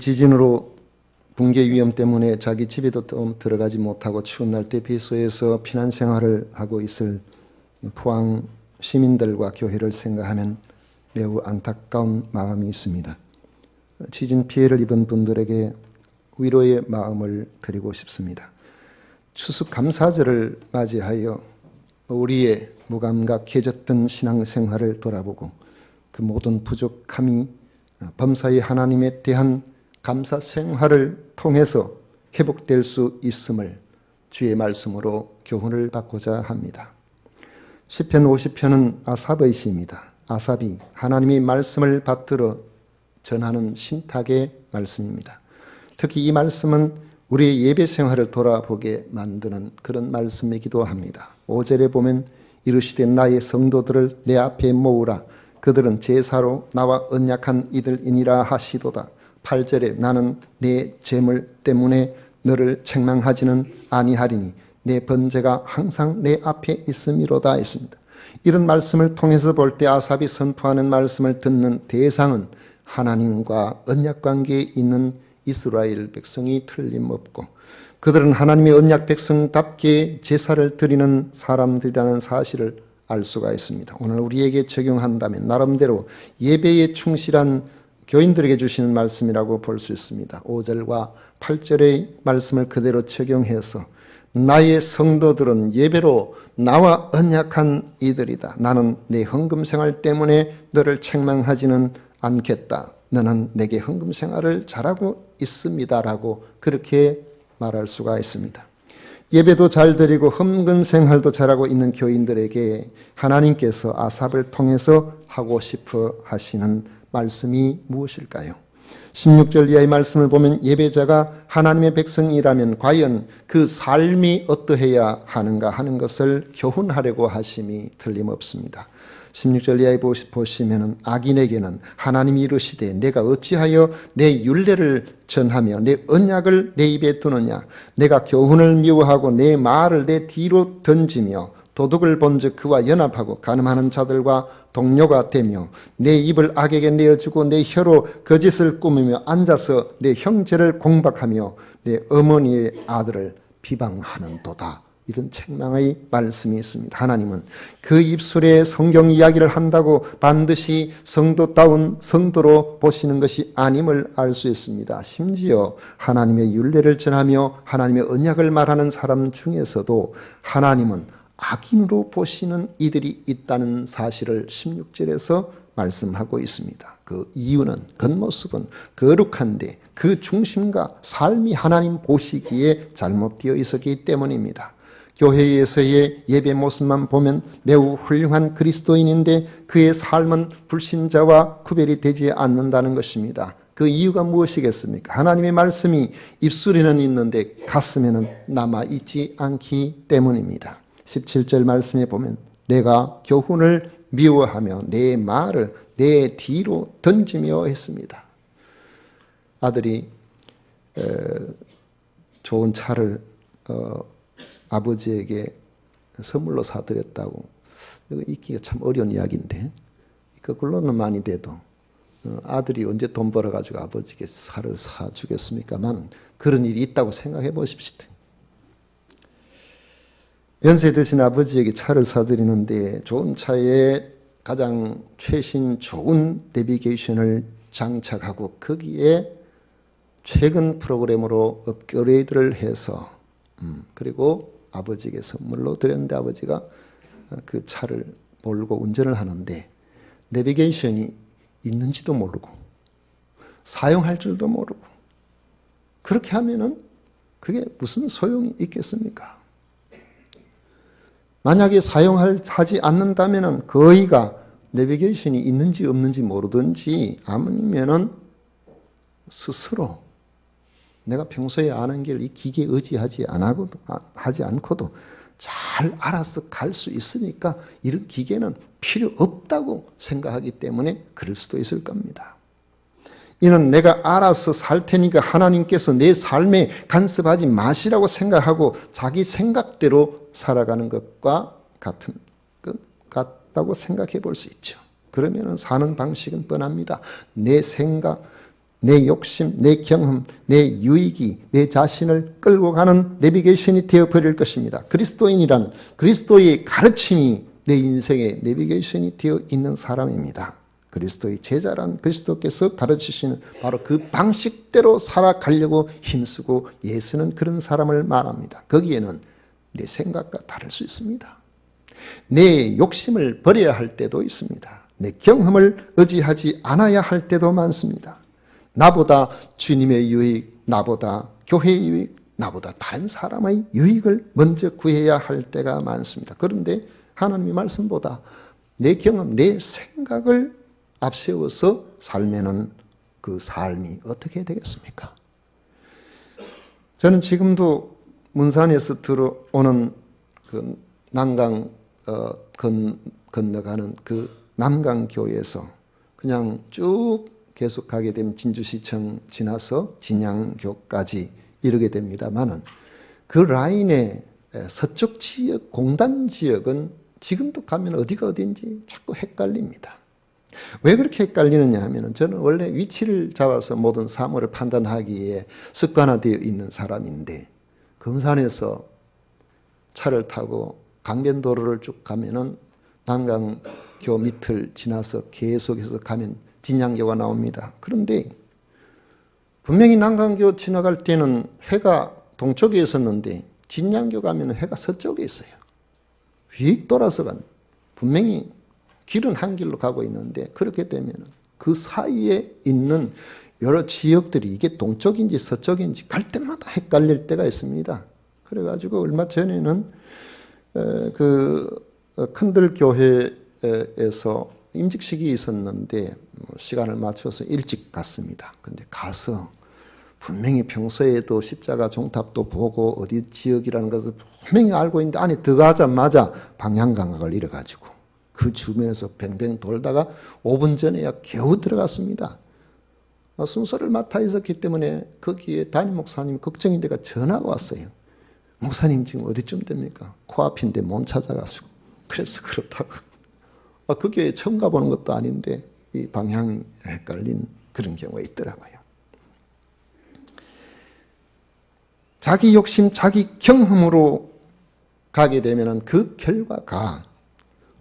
지진으로 붕괴 위험 때문에 자기 집에도 들어가지 못하고 추운 날 대피소에서 피난 생활을 하고 있을 포항 시민들과 교회를 생각하면 매우 안타까운 마음이 있습니다. 지진 피해를 입은 분들에게 위로의 마음을 드리고 싶습니다. 추수 감사절을 맞이하여 우리의 무감각해졌던 신앙생활을 돌아보고 그 모든 부족함이 범사의 하나님에 대한 감사 생활을 통해서 회복될 수 있음을 주의 말씀으로 교훈을 받고자 합니다. 시편 50편은 아삽의 시입니다. 아삽이 하나님의 말씀을 받들어 전하는 신탁의 말씀입니다. 특히 이 말씀은 우리의 예배 생활을 돌아보게 만드는 그런 말씀이기도 합니다. 5절에 보면 이르시되 나의 성도들을 내 앞에 모으라. 그들은 제사로 나와 언약한 이들이니라 하시도다. 8절에 나는 내 재물 때문에 너를 책망하지는 아니하리니 내 번제가 항상 내 앞에 있음이로다 했습니다. 이런 말씀을 통해서 볼 때 아삽이 선포하는 말씀을 듣는 대상은 하나님과 언약관계에 있는 이스라엘 백성이 틀림없고 그들은 하나님의 언약 백성답게 제사를 드리는 사람들이라는 사실을 알 수가 있습니다. 오늘 우리에게 적용한다면 나름대로 예배에 충실한 교인들에게 주시는 말씀이라고 볼 수 있습니다. 5절과 8절의 말씀을 그대로 적용해서 나의 성도들은 예배로 나와 언약한 이들이다. 나는 내 헌금생활 때문에 너를 책망하지는 않겠다. 너는 내게 헌금생활을 잘하고 있습니다라고 그렇게 말할 수가 있습니다. 예배도 잘 드리고 헌금생활도 잘하고 있는 교인들에게 하나님께서 아삽을 통해서 하고 싶어 하시는 말씀이 무엇일까요? 16절 이하의 말씀을 보면 예배자가 하나님의 백성이라면 과연 그 삶이 어떠해야 하는가 하는 것을 교훈하려고 하심이 틀림없습니다. 16절 이하에 보시면 악인에게는 하나님이 이르시되 내가 어찌하여 내 율례를 전하며 내 언약을 내 입에 두느냐. 내가 교훈을 미워하고 내 말을 내 뒤로 던지며 도둑을 본즉 그와 연합하고 간음하는 자들과 동료가 되며 내 입을 악에게 내어주고 내 혀로 거짓을 꾸미며 앉아서 내 형제를 공박하며 내 어머니의 아들을 비방하는도다. 이런 책망의 말씀이 있습니다. 하나님은 그 입술에 성경 이야기를 한다고 반드시 성도다운 성도로 보시는 것이 아님을 알 수 있습니다. 심지어 하나님의 율례를 전하며 하나님의 언약을 말하는 사람 중에서도 하나님은 악인으로 보시는 이들이 있다는 사실을 16절에서 말씀하고 있습니다. 그 이유는 겉모습은 거룩한데 그 중심과 삶이 하나님 보시기에 잘못되어 있었기 때문입니다. 교회에서의 예배 모습만 보면 매우 훌륭한 그리스도인인데 그의 삶은 불신자와 구별이 되지 않는다는 것입니다. 그 이유가 무엇이겠습니까? 하나님의 말씀이 입술에는 있는데 가슴에는 남아있지 않기 때문입니다. 17절 말씀에 보면 내가 교훈을 미워하며 내 말을 내 뒤로 던지며 했습니다. 아들이 좋은 차를 아버지에게 선물로 사드렸다고. 이거 읽기가 참 어려운 이야기인데 그걸로는 많이 돼도 아들이 언제 돈 벌어가지고 아버지에게 차를 사주겠습니까만 그런 일이 있다고 생각해 보십시오. 연세 드신 아버지에게 차를 사드리는데 좋은 차에 가장 최신 좋은 내비게이션을 장착하고 거기에 최근 프로그램으로 업그레이드를 해서 그리고 아버지에게 선물로 드렸는데 아버지가 그 차를 몰고 운전을 하는데 내비게이션이 있는지도 모르고 사용할 줄도 모르고 그렇게 하면은 그게 무슨 소용이 있겠습니까? 만약에 사용하지 않는다면 거의가 내비게이션이 있는지 없는지 모르든지 아니면은 스스로 내가 평소에 아는 길 이 기계에 의지하지 않고도 잘 알아서 갈 수 있으니까 이런 기계는 필요 없다고 생각하기 때문에 그럴 수도 있을 겁니다. 이는 내가 알아서 살 테니까 하나님께서 내 삶에 간섭하지 마시라고 생각하고 자기 생각대로 살아가는 것과 같다고 생각해 볼 수 있죠. 그러면 사는 방식은 뻔합니다. 내 생각, 내 욕심, 내 경험, 내 유익이 내 자신을 끌고 가는 내비게이션이 되어버릴 것입니다. 그리스도인이란 그리스도의 가르침이 내 인생의 내비게이션이 되어 있는 사람입니다. 그리스도의 제자란 그리스도께서 가르치시는 바로 그 방식대로 살아가려고 힘쓰고 예수는 그런 사람을 말합니다. 거기에는 내 생각과 다를 수 있습니다. 내 욕심을 버려야 할 때도 있습니다. 내 경험을 의지하지 않아야 할 때도 많습니다. 나보다 주님의 유익, 나보다 교회의 유익, 나보다 다른 사람의 유익을 먼저 구해야 할 때가 많습니다. 그런데 하나님의 말씀보다 내 경험, 내 생각을 앞세워서 살면은 그 삶이 어떻게 되겠습니까? 저는 지금도 문산에서 들어오는 그 난강 건너가는 그 남강교에서 그냥 쭉 계속 가게 되면 진주시청 지나서 진양교까지 이르게 됩니다만은 그 라인의 서쪽 지역, 공단 지역은 지금도 가면 어디가 어딘지 자꾸 헷갈립니다. 왜 그렇게 헷갈리느냐 하면 저는 원래 위치를 잡아서 모든 사물을 판단하기에 습관화되어 있는 사람인데 금산에서 차를 타고 강변도로를 쭉 가면은 남강교 밑을 지나서 계속해서 가면 진양교가 나옵니다. 그런데 분명히 남강교 지나갈 때는 해가 동쪽에 있었는데 진양교 가면 해가 서쪽에 있어요. 휙 돌아서 간 분명히 길은 한 길로 가고 있는데 그렇게 되면 그 사이에 있는 여러 지역들이 이게 동쪽인지 서쪽인지 갈 때마다 헷갈릴 때가 있습니다. 그래가지고 얼마 전에는 그 큰들교회에서 임직식이 있었는데 시간을 맞춰서 일찍 갔습니다. 근데 가서 분명히 평소에도 십자가 종탑도 보고 어디 지역이라는 것을 분명히 알고 있는데 안에 들어가자마자 방향 감각을 잃어가지고 그 주변에서 뱅뱅 돌다가 5분 전에야 겨우 들어갔습니다. 순서를 맡아 있었기 때문에 거기에 담임 목사님 걱정인데가 전화가 왔어요. 목사님 지금 어디쯤 됩니까? 코앞인데 못 찾아가지고. 그래서 그렇다고. 그 교회 처음 가보는 것도 아닌데 이 방향이 헷갈린 그런 경우가 있더라고요. 자기 욕심, 자기 경험으로 가게 되면 그 결과가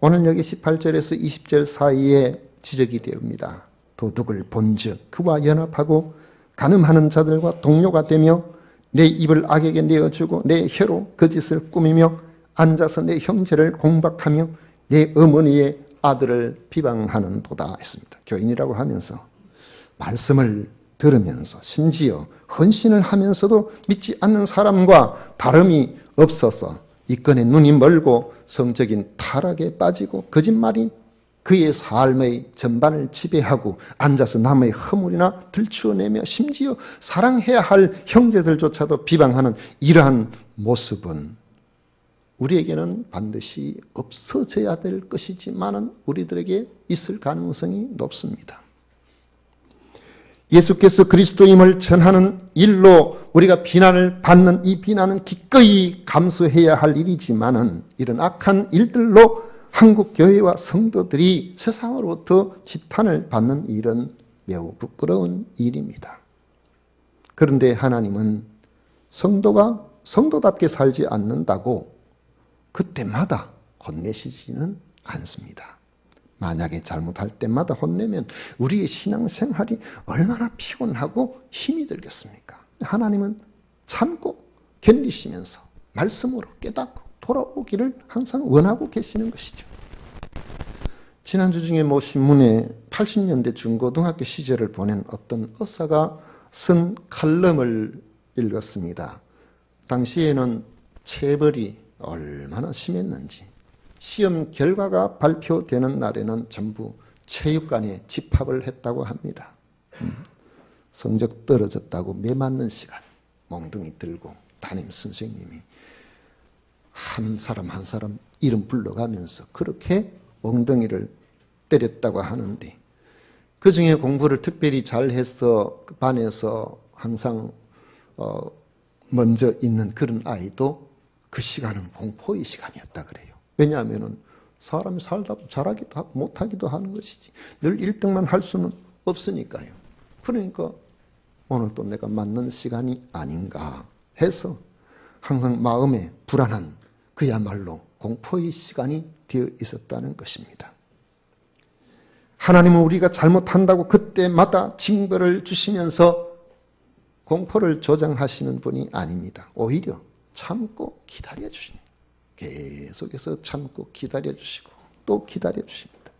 오늘 여기 18절에서 20절 사이에 지적이 됩니다. 도둑을 본즉 그와 연합하고 간음하는 자들과 동료가 되며 내 입을 악에게 내어주고 내 혀로 거짓을 꾸미며 앉아서 내 형제를 공박하며 내 어머니의 아들을 비방하는도다 했습니다. 교인이라고 하면서 말씀을 들으면서 심지어 헌신을 하면서도 믿지 않는 사람과 다름이 없어서 이 건에 눈이 멀고 성적인 타락에 빠지고 거짓말이 그의 삶의 전반을 지배하고 앉아서 남의 허물이나 들추어내며 심지어 사랑해야 할 형제들조차도 비방하는 이러한 모습은 우리에게는 반드시 없어져야 될 것이지만 우리들에게 있을 가능성이 높습니다. 예수께서 그리스도임을 전하는 일로 우리가 비난을 받는 이 비난은 기꺼이 감수해야 할 일이지만은 이런 악한 일들로 한국 교회와 성도들이 세상으로부터 지탄을 받는 일은 매우 부끄러운 일입니다. 그런데 하나님은 성도가 성도답게 살지 않는다고 그때마다 혼내시지는 않습니다. 만약에 잘못할 때마다 혼내면 우리의 신앙생활이 얼마나 피곤하고 힘이 들겠습니까? 하나님은 참고 견디시면서 말씀으로 깨닫고 돌아오기를 항상 원하고 계시는 것이죠. 지난주 중에 모 신문에 80년대 중고등학교 시절을 보낸 어떤 의사가 쓴 칼럼을 읽었습니다. 당시에는 체벌이 얼마나 심했는지 시험 결과가 발표되는 날에는 전부 체육관에 집합을 했다고 합니다. 성적 떨어졌다고 매 맞는 시간 몽둥이 들고 담임 선생님이 한 사람 한 사람 이름 불러가면서 그렇게 엉덩이를 때렸다고 하는데 그중에 공부를 특별히 잘해서 반에서 항상 먼저 있는 그런 아이도 그 시간은 공포의 시간이었다 그래요. 왜냐하면 사람이 살다 잘하기도 하고 못하기도 하는 것이지 늘 1등만 할 수는 없으니까요. 그러니까 오늘 또 내가 맞는 시간이 아닌가 해서 항상 마음에 불안한 그야말로 공포의 시간이 되어 있었다는 것입니다. 하나님은 우리가 잘못한다고 그때마다 징벌을 주시면서 공포를 조장하시는 분이 아닙니다. 오히려 참고 기다려 주십니다. 계속해서 참고 기다려 주시고 또 기다려 주십니다.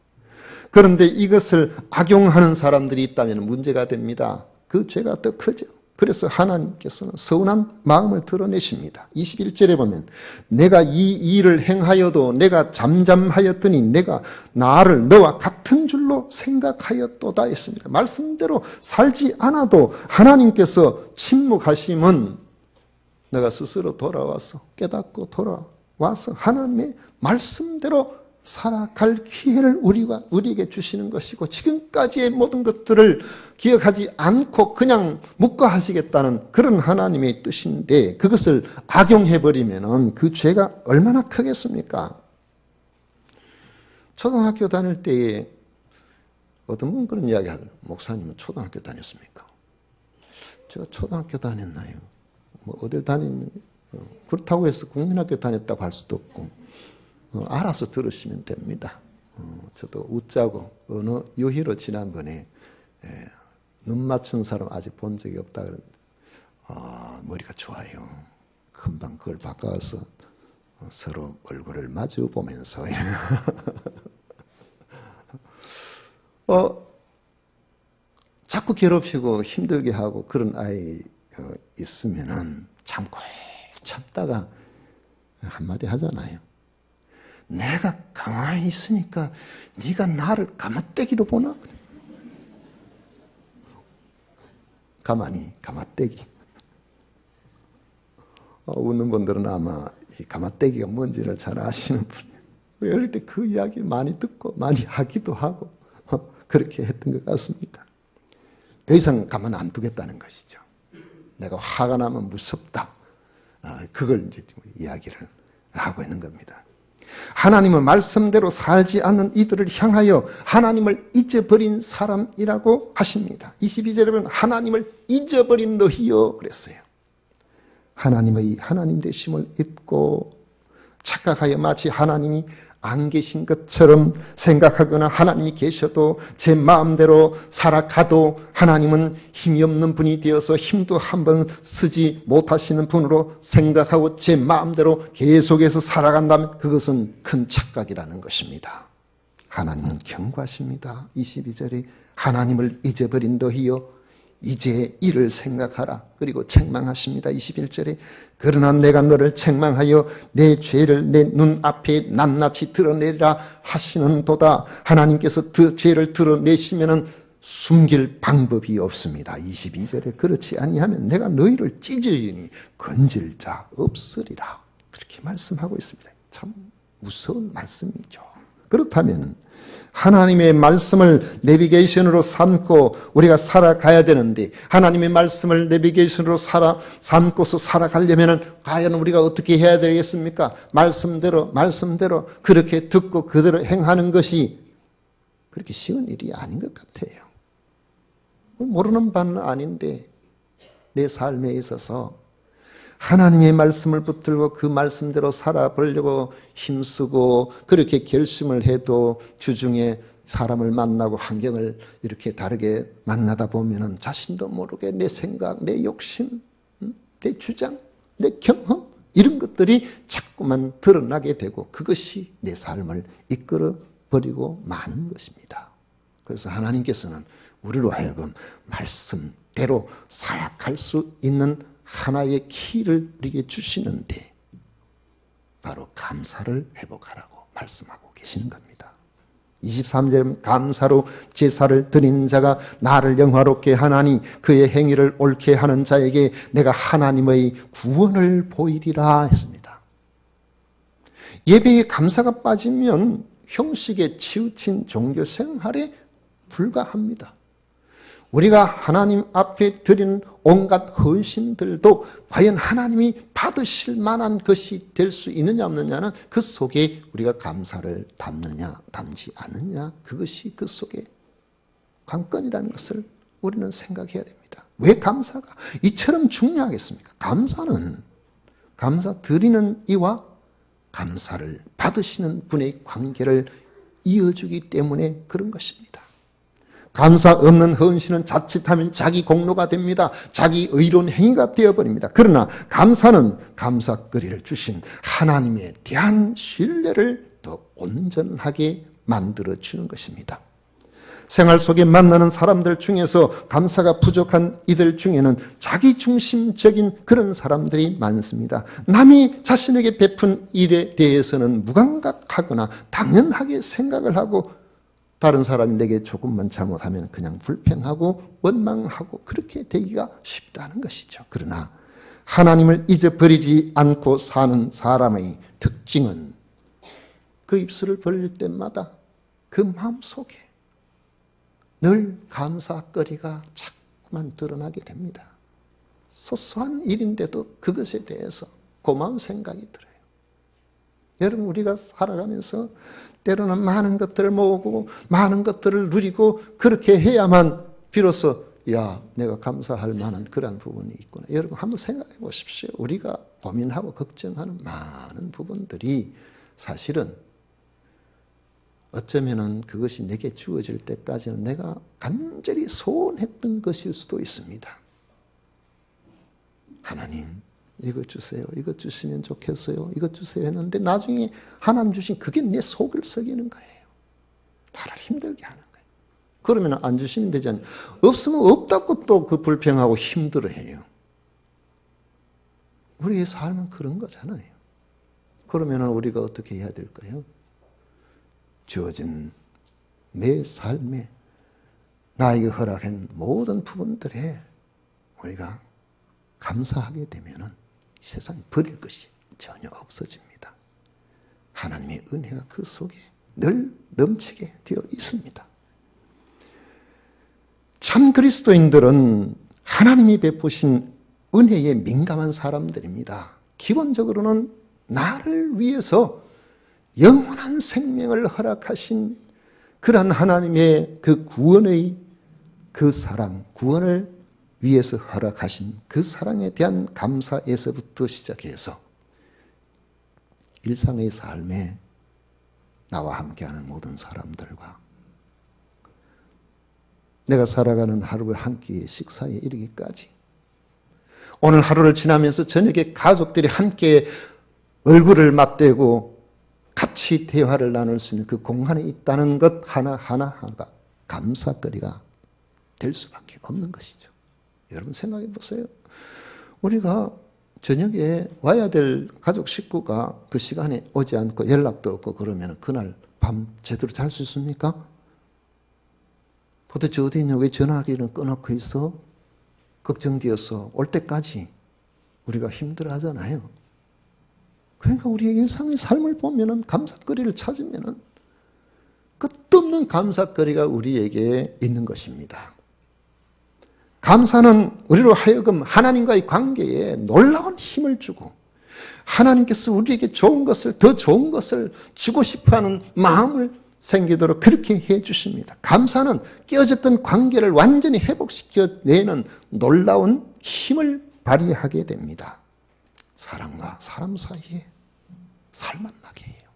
그런데 이것을 악용하는 사람들이 있다면 문제가 됩니다. 그 죄가 더 크죠. 그래서 하나님께서는 서운한 마음을 드러내십니다. 21절에 보면 내가 이 일을 행하여도 내가 잠잠하였더니 내가 나를 너와 같은 줄로 생각하였도다 했습니다. 말씀대로 살지 않아도 하나님께서 침묵하심은 내가 스스로 돌아와서 깨닫고 돌아와서 하나님의 말씀대로 살아갈 기회를 우리에게 주시는 것이고 지금까지의 모든 것들을 기억하지 않고 그냥 묵과하시겠다는 그런 하나님의 뜻인데 그것을 악용해버리면 그 죄가 얼마나 크겠습니까? 초등학교 다닐 때에 어떤 분 그런 이야기 하더라고요. 목사님은 초등학교 다녔습니까? 제가 초등학교 다녔나요? 뭐 어딜 다녔나요? 그렇다고 해서 국민학교 다녔다고 할 수도 없고 알아서 들으시면 됩니다. 저도 웃자고 어느 유희로 지난번에 눈 맞춘 사람 아직 본 적이 없다 그러는데 머리가 좋아요. 금방 그걸 바꿔서 서로 얼굴을 마주 보면서 자꾸 괴롭히고 힘들게 하고 그런 아이 있으면은 참고 참다가 한마디 하잖아요. 내가 가만히 있으니까 네가 나를 가마떼기로 보나? 가마떼기. 웃는 분들은 아마 이 가마떼기가 뭔지를 잘 아시는 분이에요. 어릴 때 그 이야기 많이 듣고 많이 하기도 하고 그렇게 했던 것 같습니다. 더 이상 가만 안 두겠다는 것이죠. 내가 화가 나면 무섭다. 그걸 이제 이야기를 하고 있는 겁니다. 하나님은 말씀대로 살지 않는 이들을 향하여 하나님을 잊어버린 사람이라고 하십니다. 22절에 보면 하나님을 잊어버린 너희여 그랬어요. 하나님의 하나님 되심을 잊고 착각하여 마치 하나님이 안 계신 것처럼 생각하거나 하나님이 계셔도 제 마음대로 살아가도 하나님은 힘이 없는 분이 되어서 힘도 한번 쓰지 못하시는 분으로 생각하고 제 마음대로 계속해서 살아간다면 그것은 큰 착각이라는 것입니다. 하나님은 경고하십니다. 22절에 하나님을 잊어버린 너희여 이제 이를 생각하라. 그리고 책망하십니다. 21절에 그러나 내가 너를 책망하여 내 죄를 내 눈앞에 낱낱이 드러내라 하시는도다. 하나님께서 죄를 드러내시면 숨길 방법이 없습니다. 22절에 그렇지 아니하면 내가 너희를 찢으리니 건질 자 없으리라. 그렇게 말씀하고 있습니다. 참 무서운 말씀이죠. 그렇다면 하나님의 말씀을 내비게이션으로 삼고 우리가 살아가야 되는데 하나님의 말씀을 내비게이션으로 삼고서 살아가려면 과연 우리가 어떻게 해야 되겠습니까? 말씀대로 그렇게 듣고 그대로 행하는 것이 그렇게 쉬운 일이 아닌 것 같아요. 모르는 바는 아닌데 내 삶에 있어서 하나님의 말씀을 붙들고 그 말씀대로 살아보려고 힘쓰고 그렇게 결심을 해도 주중에 사람을 만나고 환경을 이렇게 다르게 만나다 보면은 자신도 모르게 내 생각, 내 욕심, 내 주장, 내 경험 이런 것들이 자꾸만 드러나게 되고 그것이 내 삶을 이끌어 버리고 마는 것입니다. 그래서 하나님께서는 우리로 하여금 말씀대로 살아갈 수 있는 하나의 키를 우리에게 주시는데 바로 감사를 회복하라고 말씀하고 계시는 겁니다. 23절에 감사로 제사를 드리는 자가 나를 영화롭게 하나니 그의 행위를 옳게 하는 자에게 내가 하나님의 구원을 보이리라 했습니다. 예배에 감사가 빠지면 형식에 치우친 종교생활에 불과합니다. 우리가 하나님 앞에 드리는 온갖 헌신들도 과연 하나님이 받으실 만한 것이 될 수 있느냐 없느냐는 그 속에 우리가 감사를 담느냐 담지 않느냐 그것이 그 속에 관건이라는 것을 우리는 생각해야 됩니다. 왜 감사가 이처럼 중요하겠습니까? 감사는 감사 드리는 이와 감사를 받으시는 분의 관계를 이어주기 때문에 그런 것입니다. 감사 없는 헌신은 자칫하면 자기 공로가 됩니다. 자기 의로운 행위가 되어버립니다. 그러나 감사는 감사거리를 주신 하나님에 대한 신뢰를 더 온전하게 만들어주는 것입니다. 생활 속에 만나는 사람들 중에서 감사가 부족한 이들 중에는 자기중심적인 그런 사람들이 많습니다. 남이 자신에게 베푼 일에 대해서는 무감각하거나 당연하게 생각을 하고 다른 사람이 내게 조금만 잘못하면 그냥 불평하고 원망하고 그렇게 되기가 쉽다는 것이죠. 그러나 하나님을 잊어버리지 않고 사는 사람의 특징은 그 입술을 벌릴 때마다 그 마음속에 늘 감사거리가 자꾸만 드러나게 됩니다. 소소한 일인데도 그것에 대해서 고마운 생각이 들어요. 여러분, 우리가 살아가면서 때로는 많은 것들을 모으고 많은 것들을 누리고 그렇게 해야만 비로소 내가 감사할 만한 그런 부분이 있구나. 여러분 한번 생각해 보십시오. 우리가 고민하고 걱정하는 많은 부분들이 사실은 어쩌면은 그것이 내게 주어질 때까지는 내가 간절히 소원했던 것일 수도 있습니다. 하나님, 이거 주세요. 이거 주시면 좋겠어요. 이거 주세요 했는데 나중에 하나님 주신 그게 내 속을 썩이는 거예요. 나를 힘들게 하는 거예요. 그러면 안 주시면 되지 않나요? 없으면 없다고 또 그 불평하고 힘들어해요. 우리의 삶은 그런 거잖아요. 그러면 우리가 어떻게 해야 될까요? 주어진 내 삶에 나에게 허락한 모든 부분들에 우리가 감사하게 되면은 세상에 버릴 것이 전혀 없어집니다. 하나님의 은혜가 그 속에 늘 넘치게 되어 있습니다. 참 그리스도인들은 하나님이 베푸신 은혜에 민감한 사람들입니다. 기본적으로는 나를 위해서 영원한 생명을 허락하신 그러한 하나님의 그 구원의 그 사랑, 구원을 위해서 허락하신 그 사랑에 대한 감사에서부터 시작해서 일상의 삶에 나와 함께하는 모든 사람들과 내가 살아가는 하루의 한 끼의 식사에 이르기까지 오늘 하루를 지나면서 저녁에 가족들이 함께 얼굴을 맞대고 같이 대화를 나눌 수 있는 그 공간에 있다는 것 하나하나가 감사거리가 될 수밖에 없는 것이죠. 여러분 생각해 보세요. 우리가 저녁에 와야 될 가족 식구가 그 시간에 오지 않고 연락도 없고 그러면 그날 밤 제대로 잘 수 있습니까? 도대체 어디 있냐? 왜 전화기를 꺼놓고 있어? 걱정되어서 올 때까지 우리가 힘들어 하잖아요. 그러니까 우리의 일상의 삶을 보면은 감사거리를 찾으면은 끝없는 감사거리가 우리에게 있는 것입니다. 감사는 우리로 하여금 하나님과의 관계에 놀라운 힘을 주고 하나님께서 우리에게 좋은 것을, 더 좋은 것을 주고 싶어하는 마음을 생기도록 그렇게 해 주십니다. 감사는 깨어졌던 관계를 완전히 회복시켜내는 놀라운 힘을 발휘하게 됩니다. 사람과 사람 사이에 살만나게 해요.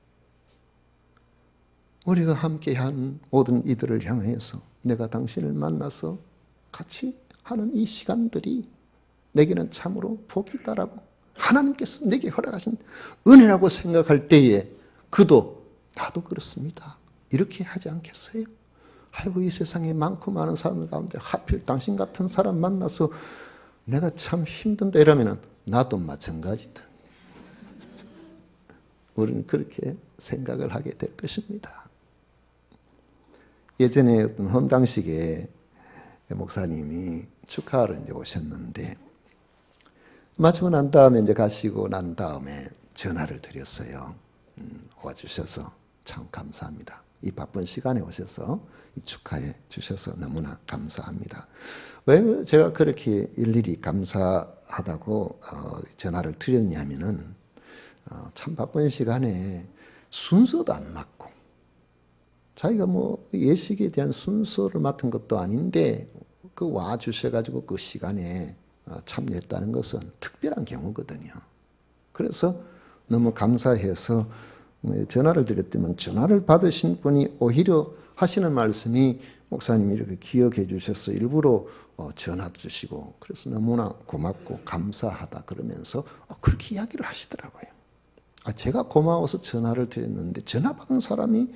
우리가 함께한 모든 이들을 향해서 내가 당신을 만나서 같이 하는 이 시간들이 내게는 참으로 복이다라고 하나님께서 내게 허락하신 은혜라고 생각할 때에 그도 나도 그렇습니다. 이렇게 하지 않겠어요? 아이고, 이 세상에 많고 많은 사람들 가운데 하필 당신 같은 사람 만나서 내가 참 힘든데 이러면 나도 마찬가지다. 우리는 그렇게 생각을 하게 될 것입니다. 예전에 어떤 헌당식에 목사님이 축하하러 이제 오셨는데 마치고 난 다음에 이제 가시고 난 다음에 전화를 드렸어요. 와주셔서 참 감사합니다. 이 바쁜 시간에 오셔서 축하해 주셔서 너무나 감사합니다. 왜 제가 그렇게 일일이 감사하다고 전화를 드렸냐면은 참 바쁜 시간에 순서도 안 맞고 자기가 뭐 예식에 대한 순서를 맡은 것도 아닌데 그 와주셔가지고 그 시간에 참여했다는 것은 특별한 경우거든요. 그래서 너무 감사해서 전화를 드렸더니 전화를 받으신 분이 오히려 하시는 말씀이 목사님이 이렇게 기억해 주셔서 일부러 전화 주시고 그래서 너무나 고맙고 감사하다 그러면서 그렇게 이야기를 하시더라고요. 제가 고마워서 전화를 드렸는데 전화 받은 사람이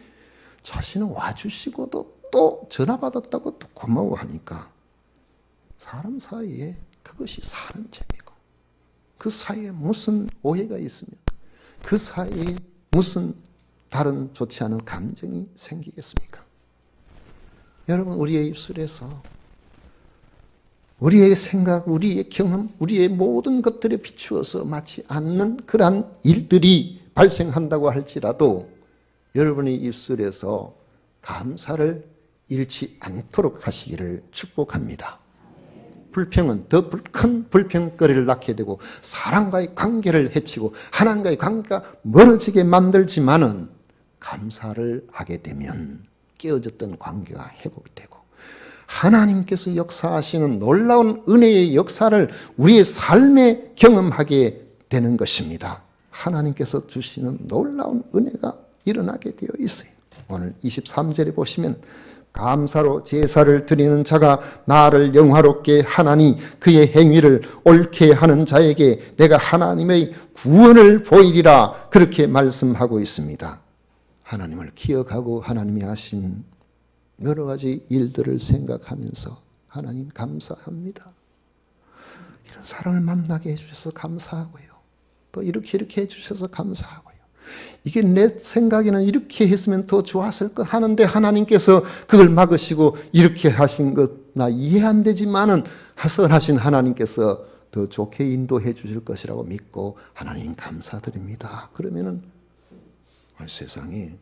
자신은 와주시고도 또 전화 받았다고 또 고마워하니까 사람 사이에 그것이 사는 재미고 그 사이에 무슨 오해가 있으면 그 사이에 무슨 다른 좋지 않은 감정이 생기겠습니까? 여러분, 우리의 입술에서 우리의 생각, 우리의 경험, 우리의 모든 것들에 비추어서 맞지 않는 그러한 일들이 발생한다고 할지라도 여러분의 입술에서 감사를 잃지 않도록 하시기를 축복합니다. 불평은 더 큰 불평거리를 낳게 되고 사람과의 관계를 해치고 하나님과의 관계가 멀어지게 만들지만은 감사를 하게 되면 깨어졌던 관계가 회복되고 하나님께서 역사하시는 놀라운 은혜의 역사를 우리의 삶에 경험하게 되는 것입니다. 하나님께서 주시는 놀라운 은혜가 일어나게 되어 있어요. 오늘 23절에 보시면 감사로 제사를 드리는 자가 나를 영화롭게 하나니 그의 행위를 옳게 하는 자에게 내가 하나님의 구원을 보이리라 그렇게 말씀하고 있습니다. 하나님을 기억하고 하나님이 하신 여러 가지 일들을 생각하면서 하나님 감사합니다. 이런 사람을 만나게 해주셔서 감사하고요. 또 이렇게 해주셔서 감사하고요. 이게 내 생각에는 이렇게 했으면 더 좋았을 것 하는데 하나님께서 그걸 막으시고 이렇게 하신 것 나 이해 안 되지만은 선하신 하나님께서 더 좋게 인도해 주실 것이라고 믿고 하나님 감사드립니다. 그러면은 세상에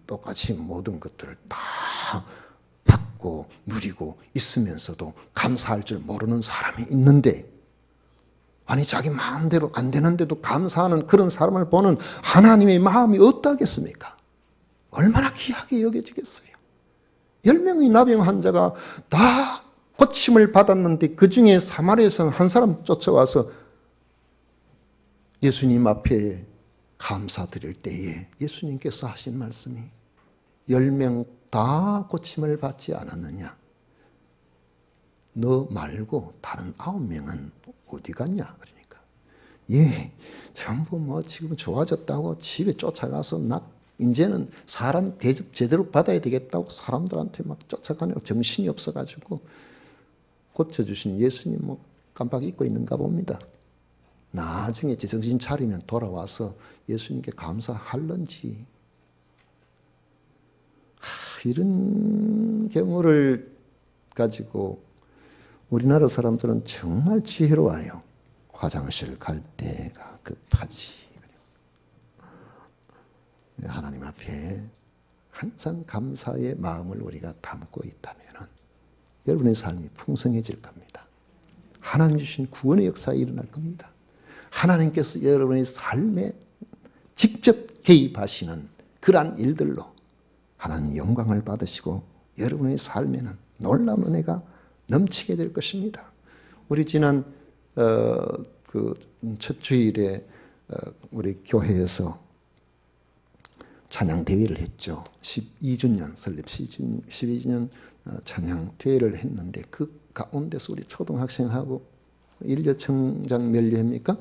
똑같이 모든 것들을 다 받고 누리고 있으면서도 감사할 줄 모르는 사람이 있는데 아니 자기 마음대로 안 되는데도 감사하는 그런 사람을 보는 하나님의 마음이 어떠하겠습니까? 얼마나 귀하게 여겨지겠어요. 10명의 나병 환자가 다 고침을 받았는데 그 중에 사마리아에서 한 사람 쫓아와서 예수님 앞에 감사드릴 때에 예수님께서 하신 말씀이 10명 다 고침을 받지 않았느냐? 너 말고 다른 9명은 어디 갔냐? 그러니까 예, 전부 지금 좋아졌다고 집에 쫓아가서 이제는 사람 대접 제대로 받아야 되겠다고 사람들한테 막 쫓아가느라 정신이 없어가지고 고쳐주신 예수님 깜빡 잊고 있는가 봅니다. 나중에 정신 차리면 돌아와서 예수님께 감사할런지 이런 경우를 가지고 우리나라 사람들은 정말 지혜로워요. 화장실 갈 때가 급하지. 하나님 앞에 항상 감사의 마음을 우리가 담고 있다면 여러분의 삶이 풍성해질 겁니다. 하나님 주신 구원의 역사가 일어날 겁니다. 하나님께서 여러분의 삶에 직접 개입하시는 그러한 일들로 하나님 영광을 받으시고 여러분의 삶에는 놀라운 은혜가 넘치게 될 것입니다. 우리 지난 첫 주일에 우리 교회에서 찬양 대회를 했죠. 12주년 설립 12주년 찬양 대회를 했는데 그 가운데서 우리 초등학생하고 인려청장 멸리입니까?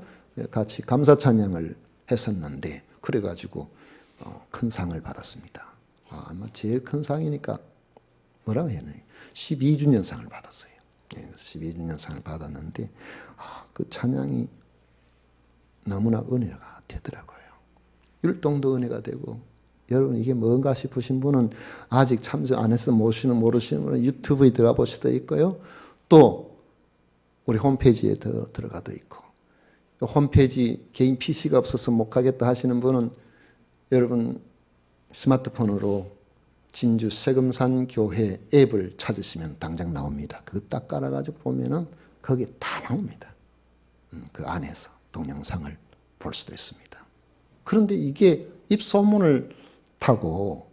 같이 감사 찬양을 했었는데 그래가지고 큰 상을 받았습니다. 아마 제일 큰 상이니까 뭐라고 해야 되나요? 12주년 상을 받았어요. 12주년 상을 받았는데 그 찬양이 너무나 은혜가 되더라고요. 율동도 은혜가 되고 여러분 이게 뭔가 싶으신 분은 아직 참석 안 해서 모르시는 분은 유튜브에 들어가 보실 수도 있고요. 또 우리 홈페이지에 들어가도 있고 홈페이지 개인 PC가 없어서 못 가겠다 하시는 분은 여러분 스마트폰으로 진주 세금산 교회 앱을 찾으시면 당장 나옵니다. 그거 딱 깔아가지고 보면은 거기에 다 나옵니다. 그 안에서 동영상을 볼 수도 있습니다. 그런데 이게 입소문을 타고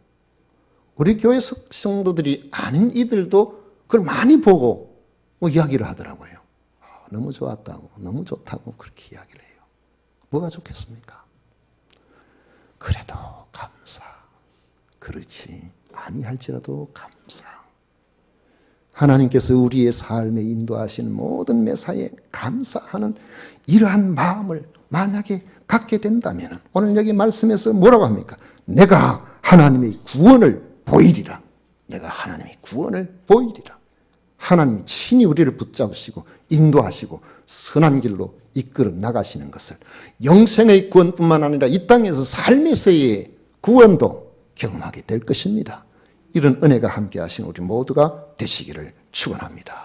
우리 교회 성도들이 아닌 이들도 그걸 많이 보고 뭐 이야기를 하더라고요. 너무 좋았다고, 너무 좋다고 그렇게 이야기를 해요. 뭐가 좋겠습니까? 그래도 감사. 그렇지 아니할지라도 감사. 하나님께서 우리의 삶에 인도하신 모든 매사에 감사하는 이러한 마음을 만약에 갖게 된다면 오늘 여기 말씀에서 뭐라고 합니까? 내가 하나님의 구원을 보이리라. 내가 하나님의 구원을 보이리라. 하나님이 친히 우리를 붙잡으시고 인도하시고 선한 길로 이끌어 나가시는 것을 영생의 구원뿐만 아니라 이 땅에서 삶에서의 구원도 경험하게 될 것입니다. 이런 은혜가 함께 하신 우리 모두가 되시기를 축원합니다.